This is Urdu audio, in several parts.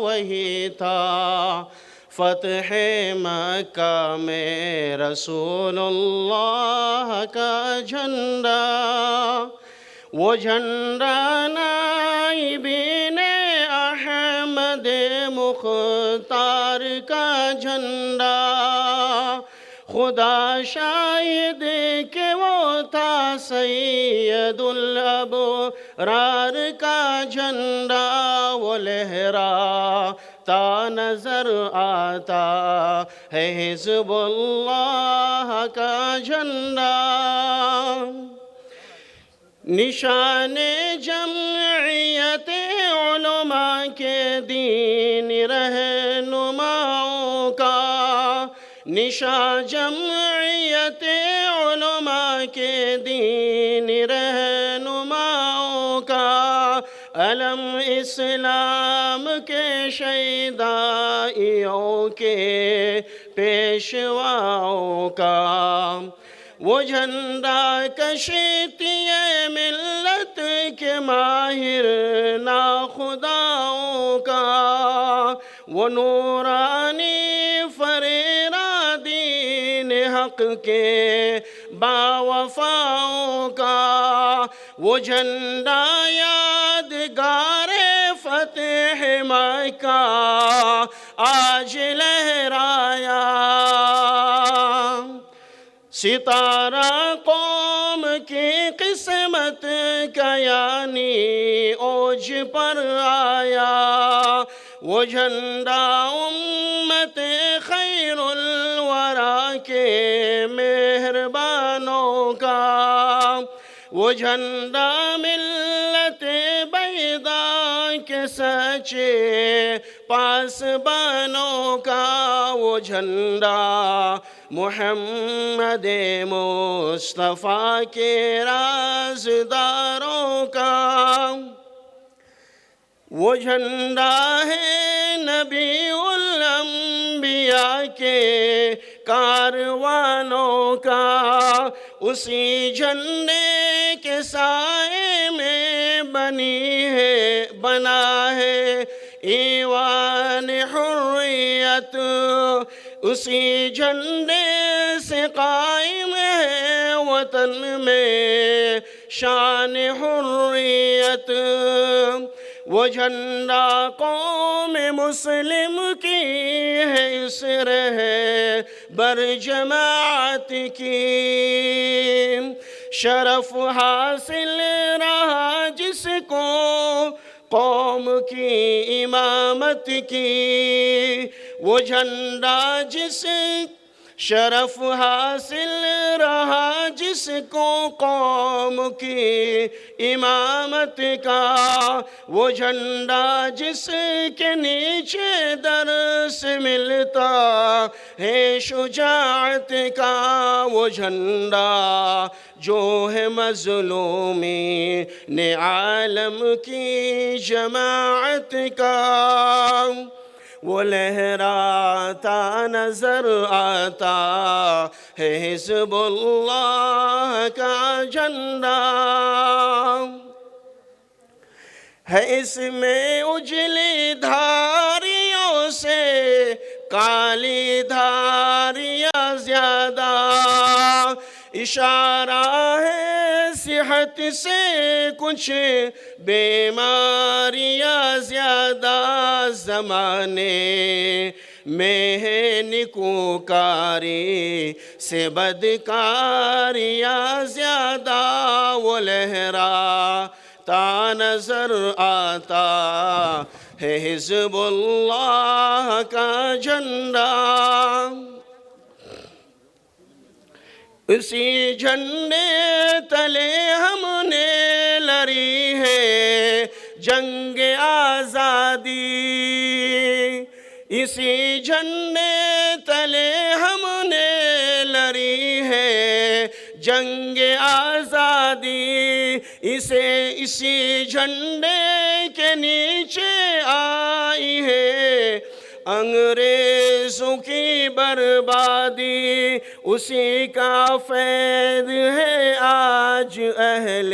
وہی تھا فتح مکہ میں رسول اللہ کا جھنڈا، وہ جھنڈا نائبین احمد مختار کا جھنڈا، خدا شاہد کہ وہ تھا سید الابرار کا جھنڈا، وہ لہراتا نظر آتا ہے حزب اللہ کا جھنڈا، نشان جمعیت علماء کے دین رہنماؤں کا، نشان جمعیت علماء کے دین رہنماؤں کا، علم اسلام کے شیدائیوں کے پیشواؤں کا، وہ جھنڈا کشتی ملت کے ماہر ناخداؤں کا، وہ نورانی فریرہ دین حق کے باوفاؤں کا، وہ جھنڈا یادگار فتح مکہ آج لہرایا، ستارہ قوم کی قسمت کا یعنی اوج پر آیا، وہ جھنڈا امت خیر الورا کے مہربانوں کا، وہ جھنڈا ملت بیضاء کے سچے پاسبانوں کا، وہ جھنڈا محمد مصطفیٰ کے رازداروں کا، وہ جھنڈا ہے نبی الانبیاء کے کاروانوں کا، اسی جھنڈے کے سائے میں بنا ہے ایوان حریت، اسی جھنڈے سے قائم ہے وطن میں شان حریت، وہ جھنڈا قوم مسلم کی ہے اس رہ بر جماعت کی، شرف حاصل رہا جس کو قوم کی امامت کی، وہ جھنڈا جس شرف حاصل رہا جس کو قوم کی امامت کا، وہ جھنڈا جس کے نیچے درس ملتا ہے شجاعت کا، وہ جھنڈا جو ہے مظلومین عالم کی جماعت کا، وہ لہراتا نظر آتا ہے حزب اللہ کا جھنڈا، ہے اس میں اجلی دھاریوں سے کالی دھاریاں زیادہ، اشارہ ہے صحت سے کچھ بیماریاں زیادہ، زمانے میں ہے نکوکاری سے بدکاریاں زیادہ، وہ لہراتا نظر آتا ہے حزب اللہ کا جھنڈا، اسی جھنڈے تلے ہم نے لڑی ہے جنگ آزادی، اسی جھنڈے تلے ہم نے لڑی ہے جنگ آزادی، اسی جھنڈے کے نیچے آئی ہے انگریزوں کی بربادی، اسی کا فیض ہے آج اہل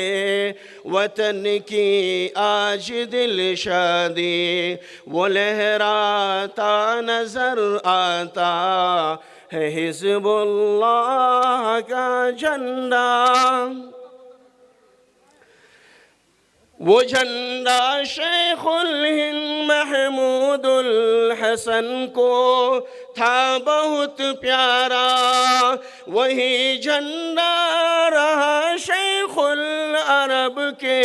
وطن کی آج دل شادی وہ لہراتا نظر آتا ہے حزب اللہ کا جھنڈا وہ جھنڈا شیخ الہند محمود الحسن کو تھا بہت پیارا وہی جھنڈا رہا شیخ العرب کے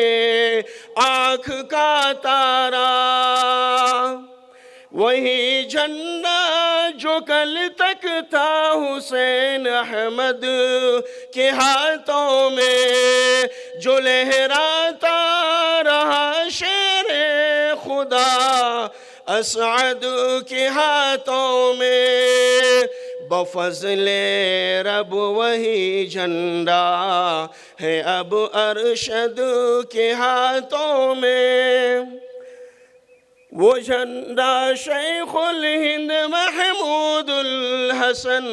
آنکھ کا تارا وہی جھنڈا جو کل تک تھا حسین احمد کے ہاتھوں میں جو لہراتا رہا شیر خدا اسعد کے ہاتھوں میں بفضل رب وہی جھنڈا ہے اب ارشد کے ہاتھوں میں وہ جھنڈا شیخ الہند محمود الحسن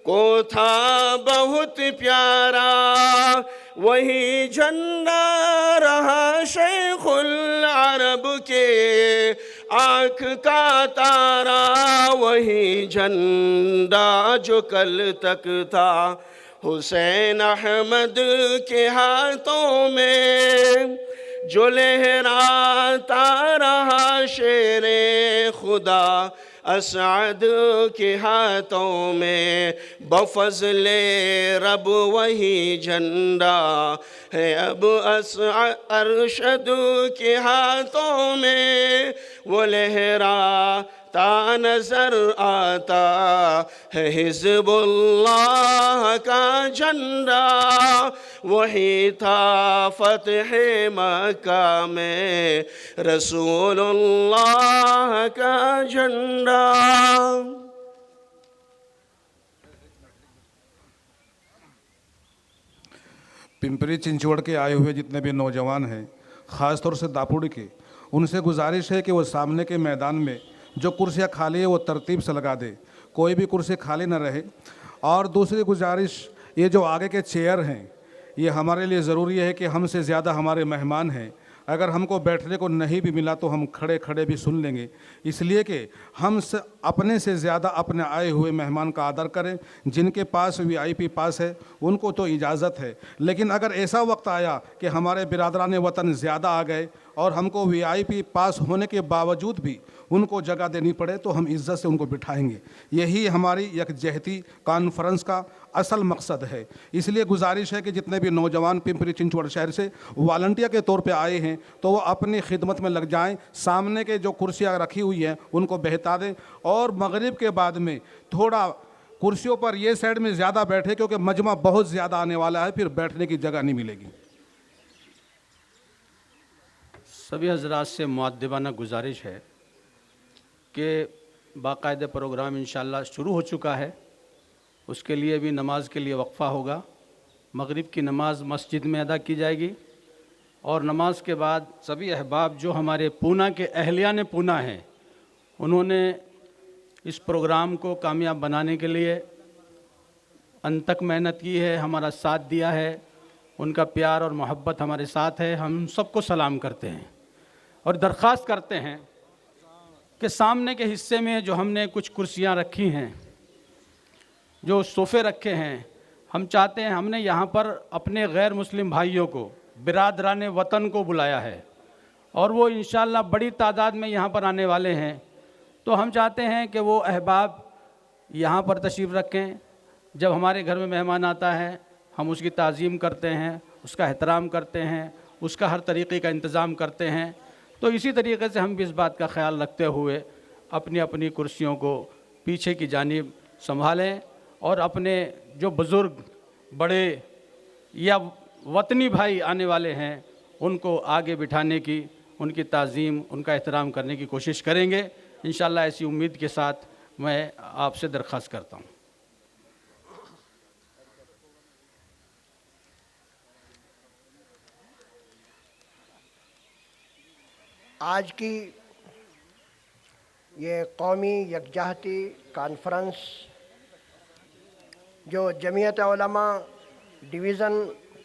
کو تھا بہت پیارا وہی جھنڈا رہا شیخ العرب کے آنکھ کا تارا وہی جھنڈا جو کل تک تھا حسین احمد کے ہاتھوں میں جو لہراتا رہا شیر خدا اسعد کے ہاتھوں میں بفضل رب وہی جھنڈا ہے اب ارشد کے ہاتھوں میں وہ لہراتا نظر آتا ہے حزب اللہ کا جھنڈا وہی تھا فتح مکہ میں رسول اللہ کا جھنڈا پمپری چنچوڑ کے آئے ہوئے جتنے بھی نوجوان ہیں خاص طور سے داپوڑی کے ان سے گزارش ہے کہ وہ سامنے کے میدان میں جو کرسیاں خالی ہے وہ ترتیب سے لگا دے کوئی بھی کرسی خالی نہ رہے اور دوسری گزارش یہ جو آگے کے چیئر ہیں یہ ہمارے لیے ضروری ہے کہ ہم سے زیادہ ہمارے مہمان ہیں اگر ہم کو بیٹھنے کو نہیں بھی ملا تو ہم کھڑے کھڑے بھی سن لیں گے اس لیے کہ ہم اپنے سے زیادہ اپنے آئے ہوئے مہمان کا آدر کریں جن کے پاس VIP پاس ہے ان کو تو اجازت ہے لیکن اگر ایسا وقت آیا کہ ہمارے برادران وطن زیادہ آ گئے اور ہم کو VIP پاس ہونے کے باوجود بھی ان کو جگہ دینی پڑے تو ہم عزت سے ان کو بٹھائیں گے یہی ہماری یکجہتی کانفرنس کا اصل مقصد ہے اس لیے گزارش ہے کہ جتنے بھی نوجوان پمپری چنچوڑ شہر سے والنٹیئر کے طور پہ آئے ہیں تو وہ اپنی خدمت میں لگ جائیں سامنے کے جو کرسیاں رکھی ہوئی ہیں ان کو بہتا دیں اور مغرب کے بعد میں تھوڑا کرسیوں پر یہ سائڈ میں زیادہ بیٹھے کیونکہ مجمع بہت زیادہ آنے والا ہے پھر بیٹھنے کی جگہ نہیں ملے گی سبھی حضرات سے مؤدبانہ گزارش ہے کہ باقاعدہ پروگرام انشاءاللہ شروع ہو چکا ہے اس کے لیے بھی نماز کے لیے وقفہ ہوگا مغرب کی نماز مسجد میں ادا کی جائے گی اور نماز کے بعد سبھی احباب جو ہمارے پونا کے اہلیان پونا ہیں انہوں نے اس پروگرام کو کامیاب بنانے کے لیے انتک محنت کی ہے ہمارا ساتھ دیا ہے ان کا پیار اور محبت ہمارے ساتھ ہے ہم سب کو سلام کرتے ہیں اور درخواست کرتے ہیں کہ سامنے کے حصے میں جو ہم نے کچھ کرسیاں رکھی ہیں جو صوفے رکھے ہیں ہم چاہتے ہیں ہم نے یہاں پر اپنے غیر مسلم بھائیوں کو برادران وطن کو بلایا ہے اور وہ انشاءاللہ بڑی تعداد میں یہاں پر آنے والے ہیں تو ہم چاہتے ہیں کہ وہ احباب یہاں پر تشریف رکھیں جب ہمارے گھر میں مہمان آتا ہے ہم اس کی تعظیم کرتے ہیں اس کا احترام کرتے ہیں اس کا ہر طریقے کا انتظام کرتے ہیں تو اسی طریقے سے ہم بھی اس بات کا خیال رکھتے ہوئے اپنی اپنی کرسیوں کو پیچھے کی جانب سنبھالیں اور اپنے جو بزرگ بڑے یا وطنی بھائی آنے والے ہیں ان کو آگے بٹھانے کی ان کی تعظیم ان کا احترام کرنے کی کوشش کریں گے انشاءاللہ ایسی امید کے ساتھ میں آپ سے درخواست کرتا ہوں آج کی یہ قومی یکجہتی کانفرنس جو جمعیت علماء ڈویژن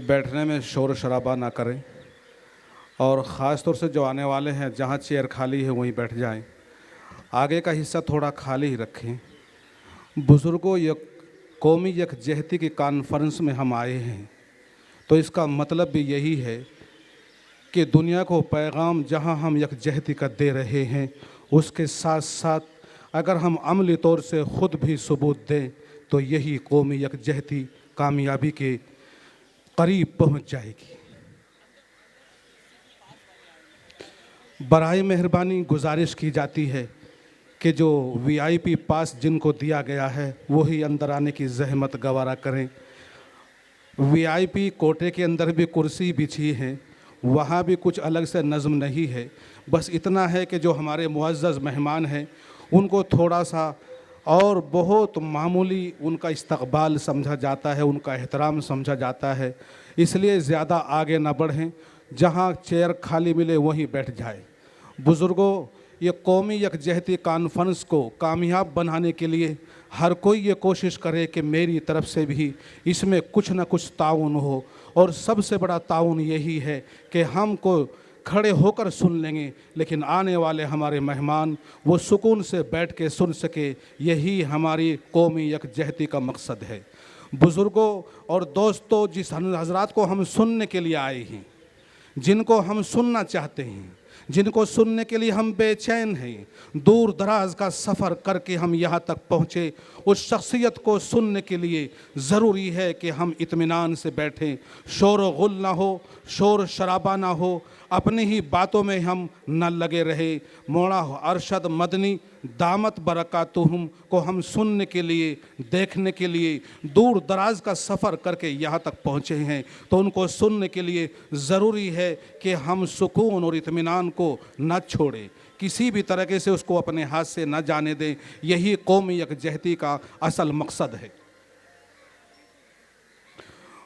بیٹھنے میں شور شرابہ نہ کریں، اور خاص طور سے جو آنے والے ہیں جہاں چیئر خالی ہے وہیں بیٹھ جائیں، آگے کا حصہ تھوڑا خالی ہی رکھیں۔ بزرگوں، یک قومی یکجہتی کی کانفرنس میں ہم آئے ہیں، تو اس کا مطلب بھی یہی ہے کہ دنیا کو پیغام جہاں ہم یکجہتی کا دے رہے ہیں، اس کے ساتھ ساتھ اگر ہم عملی طور سے خود بھی ثبوت دیں تو یہی قومی یکجہتی کامیابی کے قریب پہنچ جائے گی۔ برائے مہربانی گزارش کی جاتی ہے کہ جو وی آئی پی پاس جن کو دیا گیا ہے وہی اندر آنے کی زحمت گوارا کریں۔ وی آئی پی کوٹے کے اندر بھی کرسی بچھی ہیں، وہاں بھی کچھ الگ سے نظم نہیں ہے، بس اتنا ہے کہ جو ہمارے معزز مہمان ہیں ان کو تھوڑا سا اور بہت معمولی ان کا استقبال سمجھا جاتا ہے، ان کا احترام سمجھا جاتا ہے، اس لیے زیادہ آگے نہ بڑھیں، جہاں چیئر خالی ملے وہیں بیٹھ جائیں۔ بزرگوں، یہ قومی یکجہتی کانفرنس کو کامیاب بنانے کے لیے ہر کوئی یہ کوشش کرے کہ میری طرف سے بھی اس میں کچھ نہ کچھ تعاون ہو، اور سب سے بڑا تعاون یہی ہے کہ ہم کو کھڑے ہو کر سن لیں گے لیکن آنے والے ہمارے مہمان وہ سکون سے بیٹھ کے سن سکے، یہی ہماری قومی یکجہتی کا مقصد ہے۔ بزرگوں اور دوستوں، جس حضرات کو ہم سننے کے لیے آئے ہیں، جن کو ہم سننا چاہتے ہیں، جن کو سننے کے لیے ہم بے چین ہیں، دور دراز کا سفر کر کے ہم یہاں تک پہنچے، اس شخصیت کو سننے کے لیے ضروری ہے کہ ہم اطمینان سے بیٹھیں، شور و غل نہ ہو، شور شرابہ نہ ہو، اپنی ہی باتوں میں ہم نہ لگے رہے۔ مولا ارشد مدنی دامت برکاتہم کو ہم سننے کے لیے، دیکھنے کے لیے دور دراز کا سفر کر کے یہاں تک پہنچے ہیں، تو ان کو سننے کے لیے ضروری ہے کہ ہم سکون اور اطمینان کو نہ چھوڑیں، کسی بھی طریقے سے اس کو اپنے ہاتھ سے نہ جانے دیں۔ یہی قومی یکجہتی کا اصل مقصد ہے۔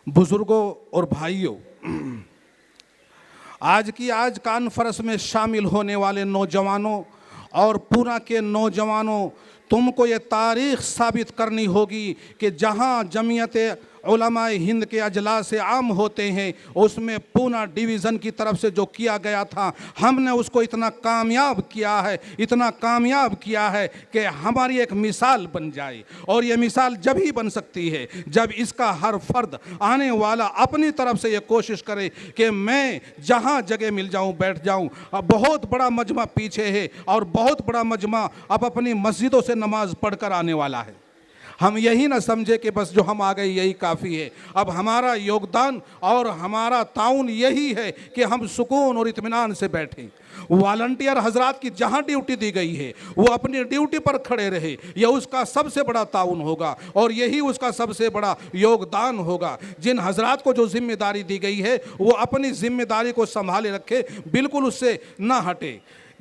بزرگوں اور بھائیوں، آج کانفرنس میں شامل ہونے والے نوجوانوں اور پونا کے نوجوانوں، تم کو یہ تاریخ ثابت کرنی ہوگی کہ جہاں جمعیت علماء ہند کے اجلاس عام ہوتے ہیں، اس میں پونا ڈویژن کی طرف سے جو کیا گیا تھا، ہم نے اس کو اتنا کامیاب کیا ہے کہ ہماری ایک مثال بن جائے، اور یہ مثال جب ہی بن سکتی ہے جب اس کا ہر فرد آنے والا اپنی طرف سے یہ کوشش کرے کہ میں جہاں جگہ مل جاؤں بیٹھ جاؤں۔ اب بہت بڑا مجمع پیچھے ہے، اور بہت بڑا مجمع اب اپنی مسجدوں سے نماز پڑھ کر آنے والا ہے۔ ہم یہی نہ سمجھے کہ بس جو ہم آ گئے یہی کافی ہے، اب ہمارا یوگدان اور ہمارا تعاون یہی ہے کہ ہم سکون اور اطمینان سے بیٹھیں۔ والنٹیئر حضرات کی جہاں ڈیوٹی دی گئی ہے وہ اپنی ڈیوٹی پر کھڑے رہے، یہ اس کا سب سے بڑا تعاون ہوگا اور یہی اس کا سب سے بڑا یوگدان ہوگا۔ جن حضرات کو جو ذمہ داری دی گئی ہے وہ اپنی ذمہ داری کو سنبھالے رکھے، بالکل اس سے نہ ہٹے۔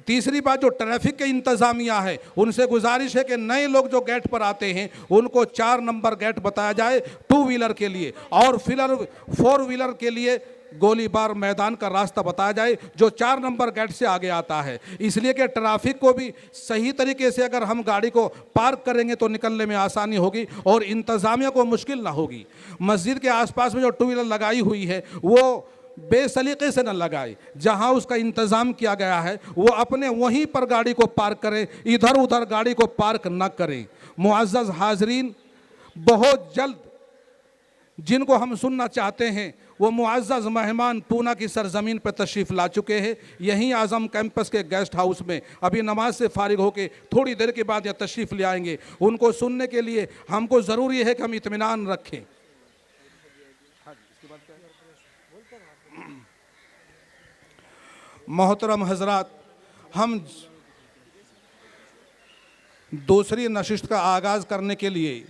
تیسری بات، جو ٹریفک کے انتظامیہ ہے ان سے گزارش ہے کہ نئے لوگ جو گیٹ پر آتے ہیں ان کو 4 نمبر گیٹ بتایا جائے 2 ویلر کے لیے، اور 4 ویلر کے لیے گولی بار میدان کا راستہ بتایا جائے جو 4 نمبر گیٹ سے آگے آتا ہے، اس لیے کہ ٹریفک کو بھی صحیح طریقے سے اگر ہم گاڑی کو پارک کریں گے تو نکلنے میں آسانی ہوگی اور انتظامیہ کو مشکل نہ ہوگی۔ مسجد کے آس پاس میں جو 2 ویلر لگائی ہوئی ہے وہ بے سلیقے سے نہ لگائے، جہاں اس کا انتظام کیا گیا ہے وہ اپنے وہیں پر گاڑی کو پارک کریں، ادھر ادھر گاڑی کو پارک نہ کریں۔ معزز حاضرین، بہت جلد جن کو ہم سننا چاہتے ہیں وہ معزز مہمان پونا کی سرزمین پر تشریف لا چکے ہیں، یہیں اعظم کیمپس کے گیسٹ ہاؤس میں ابھی نماز سے فارغ ہو کے تھوڑی دیر کے بعد یہ تشریف لے آئیں گے۔ ان کو سننے کے لیے ہم کو ضروری ہے کہ ہم اطمینان رکھیں۔ محترم حضرات، ہم دوسری نشست کا آغاز کرنے کے لیے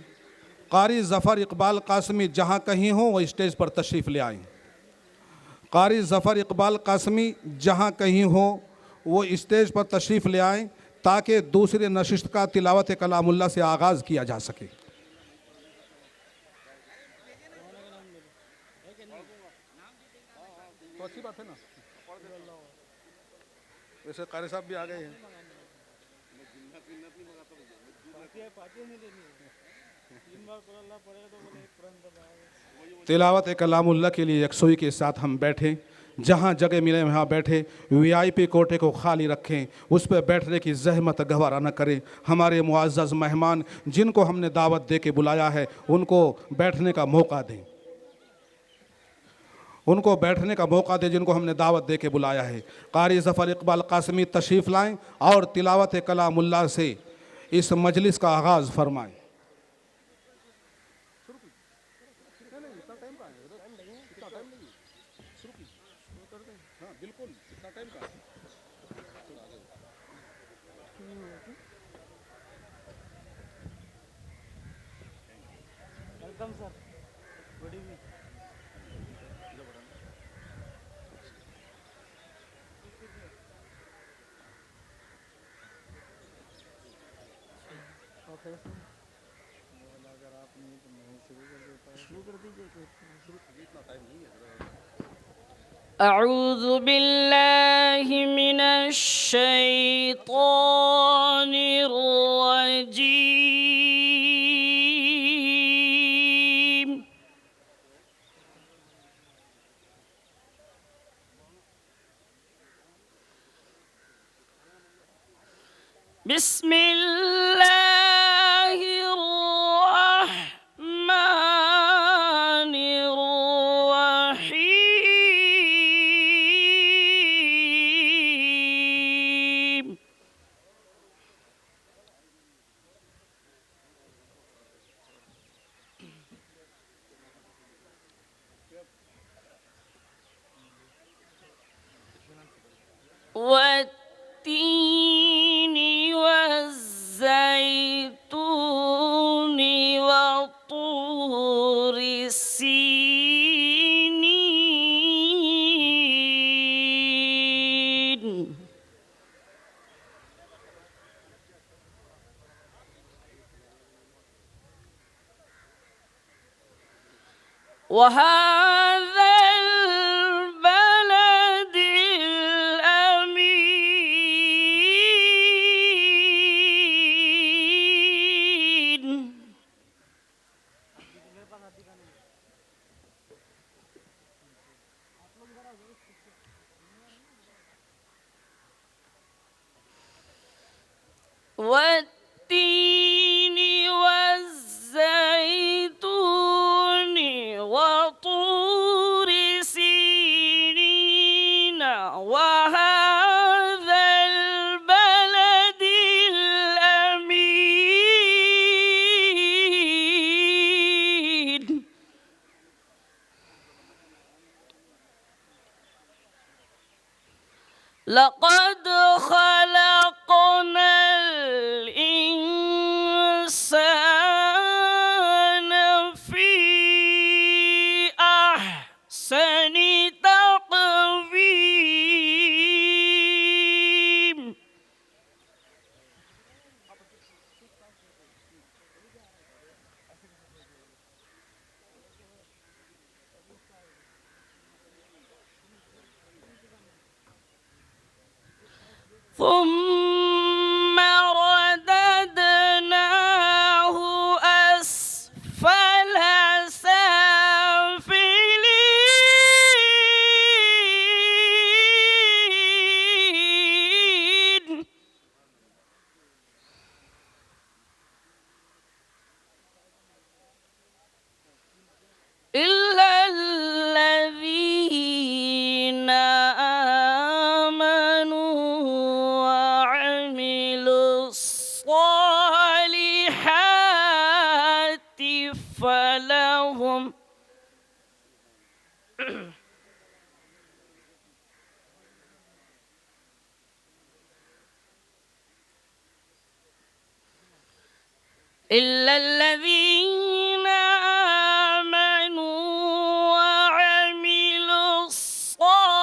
قاری ظفر اقبال قاسمی جہاں کہیں ہوں وہ اسٹیج پر تشریف لے آئیں۔ قاری ظفر اقبال قاسمی جہاں کہیں ہوں وہ اسٹیج پر تشریف لے آئیں تاکہ دوسری نشست کا تلاوت کلام اللہ سے آغاز کیا جا سکے۔ تو اچھی بات ہے نا، ویسے قاری صاحب بھی آ گئے ہیں۔ تلاوت کلام اللہ کے لیے یکسوئی کے ساتھ ہم بیٹھیں، جہاں جگہ ملے وہاں بیٹھے، وی آئی پی کوٹے کو خالی رکھیں، اس پہ بیٹھنے کی زحمت گوارا نہ کریں۔ ہمارے معزز مہمان جن کو ہم نے دعوت دے کے بلایا ہے ان کو بیٹھنے کا موقع دیں، ان کو بیٹھنے کا موقع دیں جن کو ہم نے دعوت دے کے بلایا ہے۔ قاری ظفر اقبال قاسمی تشریف لائیں اور تلاوت کلام اللہ سے اس مجلس کا آغاز فرمائیں۔ أعوذ بالله من الشيطان الرجيم بسم الله الرحمن الرحيم والتين والزيتون وطور سينين وهذا البلد الأمين والتين والزيتون وطور سينين وهذا البلد الأمين لقد خلقنا الإنسان في أحسن تقويم ثم رددناه أسفل سافلين إلا الذين آمنوا وعملوا الصالحات فلهم إلا الذين آمنوا وعملوا الصالحات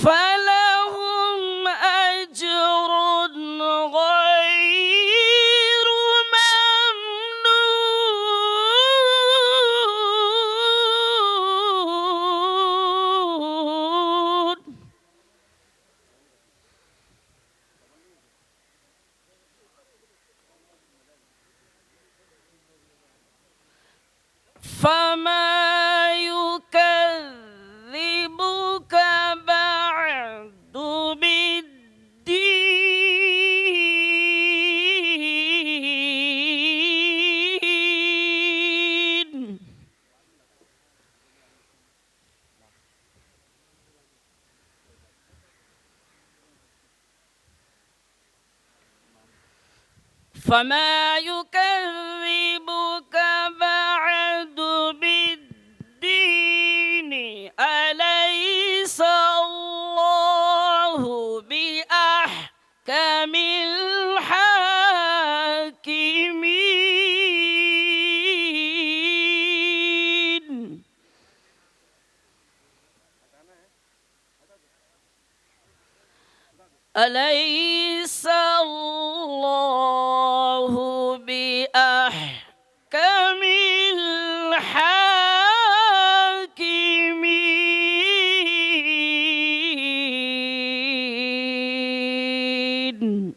فلهم أجر غير فما يكذبك بعد بالدين أليس الله بأحكم الحاكمين أليس الله بأحكم الحاكمين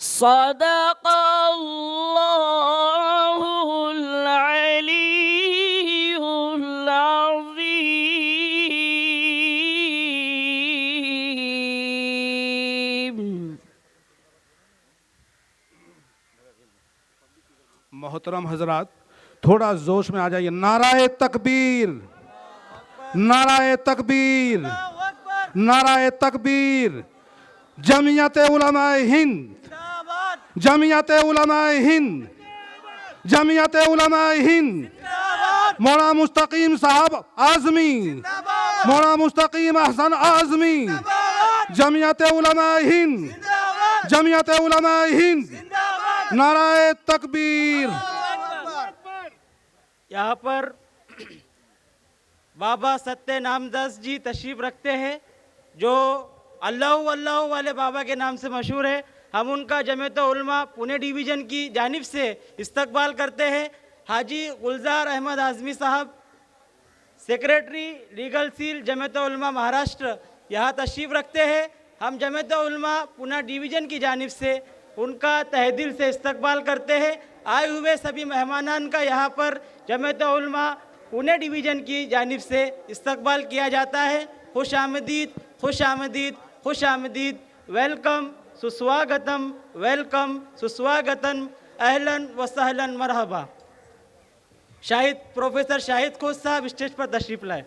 صدق الله العلي العظيم. محترم حضرات تھوڑا جوش میں آ جائیے. نعرہ تکبیر، نعرہ تکبیر، نعرہ تکبیر. جمعیت علماء ہند، جمعیت علماء ہند، جمعیت علماء ہند. مولانا مستقیم صاحب اعظمی، مولانا مستقیم احسن اعظمی. جمعیت علماء ہند، جمعیت علماء ہند. نعرہ تکبیر. یہاں پر بابا ستیہ نامداس جی تشریف رکھتے ہیں جو اللہ اللہ والے بابا کے نام سے مشہور ہے. ہم ان کا جمعیت علماء پونے ڈویژن کی جانب سے استقبال کرتے ہیں. حاجی گلزار احمد اعظمی صاحب سیکریٹری لیگل سیل جمعیت علماء مہاراشٹر یہاں تشریف رکھتے ہیں. ہم جمعیت علماء پونے ڈویژن کی جانب سے ان کا تہہ دل سے استقبال کرتے ہیں. آئے ہوئے سبھی مہمانان کا یہاں پر جمعیت علماء پونے ڈویژن کی جانب سے استقبال کیا جاتا ہے. خوش آمدید، خوش آمدید، خوش آمدید. ویلکم، سسواگتم، ویلکم، سسواگتم، اہلاً و سہلاً، مرحبا. شاہد پروفیسر شاہد کھوس صاحب اسٹیج پر تشریف لائے.